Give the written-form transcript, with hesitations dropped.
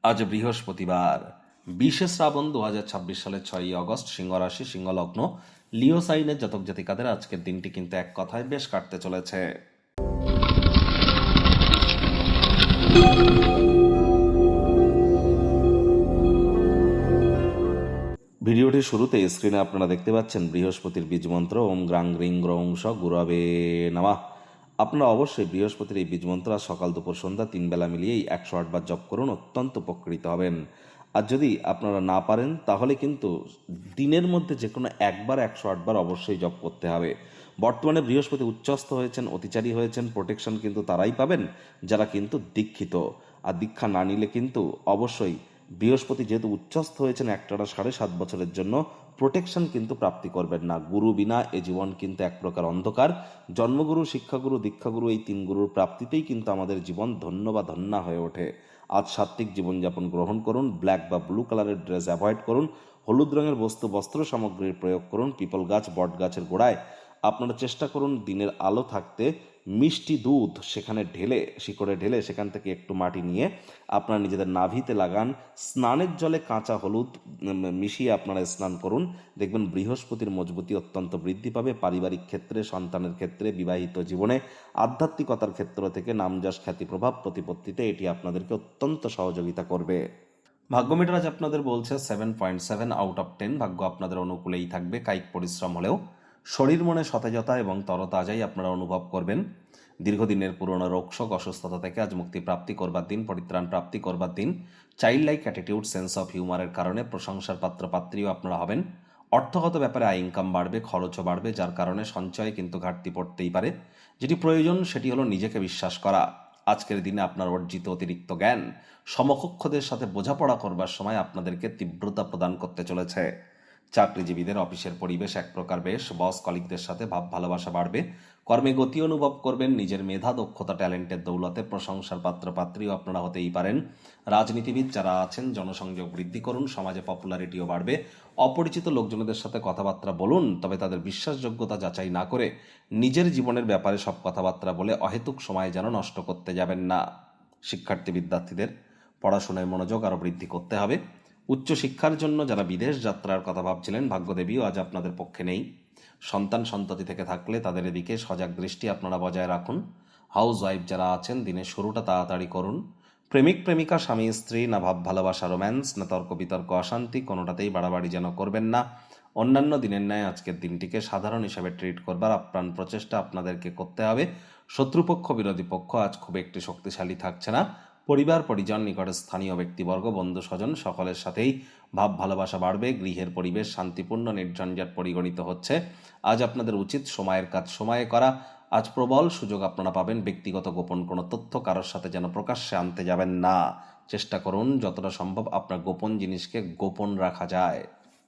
আজ বৃহস্পতিবার 20শে শ্রাবণ 2026 সালের 6ই অগস্ট, সিংহ রাশি, সিংহ লগ্ন, লিও সাইনের জাতক জাতিকাদের আজকের দিনটি কিন্তু এক কথায় বেশ কাটতে চলেছে। ভিডিওটির শুরুতে স্ক্রিনে আপনারা দেখতে পাচ্ছেন বৃহস্পতির বীজ মন্ত্র ওম গ্রাং গ্রিং গ্রৌং স গুরবে নমঃ। আপনারা অবশ্যই বৃহস্পতির এই বীজ মন্ত্র সকাল দুপুর সন্ধ্যা 3 বেলা মিলিয়েই 108 বার জপ করুন, অত্যন্ত উপকৃত হবেন। আর যদি আপনারা না পারেন তাহলে কিন্তু দিনের মধ্যে যে কোনো একবার 108 বার অবশ্যই জপ করতে হবে। বর্তমানে বৃহস্পতি উচ্চস্থ হয়েছেন, অতিচারী হয়েছেন, প্রোটেকশন কিন্তু তারাই পাবেন যারা কিন্তু দীক্ষিত। আর দীক্ষা না নিলে কিন্তু অবশ্যই বৃহস্পতি যেহেতু উচ্চস্থ হয়েছেন একটানা 7.5 বছরের জন্য, প্রোটেকশন কিন্তু প্রাপ্তি করবেন না। গুরু বিনা এ জীবন কিন্তু এক প্রকার অন্ধকার। জন্মগুরু, শিক্ষাগুরু, দীক্ষাগুরু এই 3 গুরুর প্রাপ্তিতেই কিন্তু আমাদের জীবন ধন্য বা ধন্যা হয়ে ওঠে। আজ সাত্ত্বিক জীবনযাপন গ্রহণ করুন, ব্ল্যাক বা ব্লু কালারের ড্রেস অ্যাভয়েড করুন, হলুদ রঙের বস্ত্র সামগ্রীর প্রয়োগ করুন। পিপল গাছ, বট গাছের গোড়ায় আপনারা চেষ্টা করুন দিনের আলো থাকতে মিষ্টি দুধ সেখানে ঢেলে, শিকড়ে ঢেলে সেখান থেকে একটু মাটি নিয়ে আপনারা নিজেদের নাভিতে লাগান। স্নানের জলে কাঁচা হলুদ মিশিয়ে আপনারা স্নান করুন। দেখবেন বৃহস্পতির মজবুতি অত্যন্ত বৃদ্ধি পাবে। পারিবারিক ক্ষেত্রে, সন্তানের ক্ষেত্রে, বিবাহিত জীবনে, আধ্যাত্মিকতার ক্ষেত্র থেকে নামযশ, খ্যাতি, প্রভাব প্রতিপত্তিতে এটি আপনাদেরকে অত্যন্ত সহযোগিতা করবে। ভাগ্য মিটার আজ আপনাদের বলছে 7.7 আউট অফ 10। ভাগ্য আপনাদের অনুকূলেই থাকবে। কায়িক পরিশ্রম হলেও শরীর মনে সতেজতা এবং তরতাজাই আপনারা অনুভব করবেন। দীর্ঘদিনের পুরনো রোগশোক, অসুস্থতা থেকে আজ মুক্তি প্রাপ্তি করবার দিন, পরিত্রাণ প্রাপ্তি করবার দিন। Child like attitude, sense of হিউমারের কারণে প্রশংসার পাত্রপাত্রীও আপনারা হবেন। অর্থগত ব্যাপারে আয় ইনকাম বাড়বে, খরচও বাড়বে, যার কারণে সঞ্চয়ে কিন্তু ঘাটতি পড়তেই পারে। যেটি প্রয়োজন সেটি হলো নিজেকে বিশ্বাস করা। আজকের দিনে আপনার অর্জিত অতিরিক্ত জ্ঞান সমকক্ষদের সাথে বোঝাপড়া করবার সময় আপনাদেরকে তীব্রতা প্রদান করতে চলেছে। চাকরিজীবীদের অফিসের পরিবেশ এক প্রকার বেশ। বস কলিগদের সাথে ভাব ভালোবাসা বাড়বে। কর্মে গতি অনুভব করবেন। নিজের মেধা, দক্ষতা, ট্যালেন্টের দৌলতে প্রশংসার পাত্রপাত্রীও আপনারা হতেই পারেন। রাজনীতিবিদ যারা আছেন জনসংযোগ বৃদ্ধি করুন, সমাজে পপুলারিটিও বাড়বে। অপরিচিত লোকজনদের সাথে কথাবার্তা বলুন, তবে তাদের বিশ্বাসযোগ্যতা যাচাই না করে নিজের জীবনের ব্যাপারে সব কথাবার্তা বলে অহেতুক সময় যেন নষ্ট করতে যাবেন না। শিক্ষার্থী বিদ্যার্থীদের পড়াশোনায় মনোযোগ আরও বৃদ্ধি করতে হবে। উচ্চশিক্ষার জন্য যারা বিদেশ যাত্রার কথা ভাবছিলেন, ভাগ্যদেবীও আজ আপনাদের পক্ষে নেই। সন্তান সন্ততি থেকে থাকলে তাদের এদিকে সজাগ দৃষ্টি আপনারা বজায় রাখুন। হাউস ওয়াইফ যারা আছেন দিনের শুরুটা তাড়াতাড়ি করুন। প্রেমিক প্রেমিকা, স্বামী স্ত্রী, না ভাব ভালোবাসা, রোম্যান্স, না তর্ক বিতর্ক, অশান্তি, কোনোটাতেই বাড়াবাড়ি যেন করবেন না। অন্যান্য দিনের ন্যায় আজকের দিনটিকে সাধারণ হিসাবে ট্রিট করবার আপ্রাণ প্রচেষ্টা আপনাদেরকে করতে হবে। শত্রুপক্ষ, বিরোধী পক্ষ আজ খুব একটি শক্তিশালী থাকছে না। পরিবার পরিজন, নিকটের স্থানীয় ব্যক্তিবর্গ, বন্ধু স্বজন সকলের সাথেই ভাব ভালোবাসা বাড়বে। গৃহের পরিবেশ শান্তিপূর্ণ, নির্ঝঞ্ঝাট পরিগণিত হচ্ছে। আজ আপনাদের উচিত সময়ের কাজ সময়ে করা। আজ প্রবল সুযোগ আপনারা পাবেন। ব্যক্তিগত গোপন কোনো তথ্য কারোর সাথে যেন প্রকাশ্যে আনতে যাবেন না। চেষ্টা করুন যতটা সম্ভব আপনার গোপন জিনিসকে গোপন রাখা যায়।